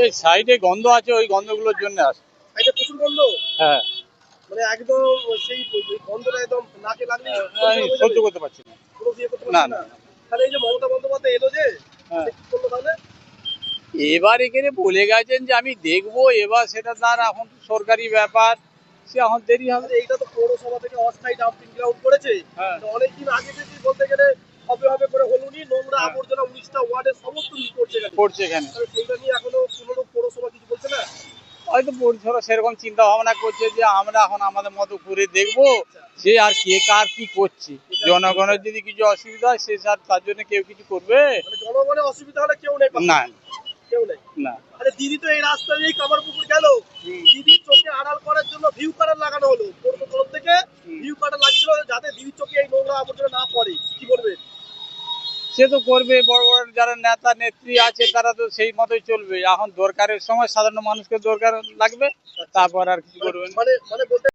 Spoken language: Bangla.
এই সাইডে গন্ধ আছে, ওই গন্ধগুলোর জন্য আসে। প্রচুর গন্ধ। হ্যাঁ, মানে একদম সেই গন্ধটা একদম নাকে লাগলে আমি সহ্য করতে পারছি না। পুরো বিয়ে করতে না পারছি না না। তাহলে এই যে মমতা বন্দ্যোপাধ্যায় এলো যে হ্যাঁ, কি করলো তাহলে? এবার এখানে বলে গেছেন যে আমি দেখবো, এবার সেটা তার এখন সরকারি ব্যাপার, সে এখন দেরি হবে। এইটা তো পৌরসভা থেকে অস্থায়ী ডাম্পিং গ্রাউন্ড করেছে। হ্যাঁ অনেকদিন আগে থেকে বলতে গেলে হবে হবে করে হলুনি নোংরা হ্যাঁ, আবর্জনা 19টা ওয়ার্ডের সমস্ত কিছু করছে এখানে। করছে এখানে। তাহলে সেইটা নিয়ে এখনো কোনো পৌরসভা কিছু বলছে না। হয়তো পরিষেবা সেরকম চিন্তা ভাবনা করছে যে আমরা এখন আমাদের মতো করে দেখবো, সে আর কে কার কি করছে। জনগণের যদি কিছু অসুবিধা হয়, সে তার জন্য কেউ কিছু করবে মানে জনগণের অসুবিধা হলে কেউ নেই পাশে? না। কেউ নেই। না, আরে দিদি তো এই রাস্তা দিয়েই কামারপুকুর গেল, দিদির চোখে আড়াল করার জন্য ভিউ কাটার লাগানো হলো পৌরসভার তরফ থেকে। ভিউ কাটার লাগিয়েছিল যাতে দিদির চোখে এই নোংরা আবর্জনা না পড়ে। কি বলবে? সে তো করবে, বড় বড় যারা নেতা নেত্রী আছে তারা তো সেই মতোই চলবে। এখন দরকারের সময় সাধারণ মানুষকে দরকার লাগবে, তারপর আর কিছু করবে না। মানে বলতে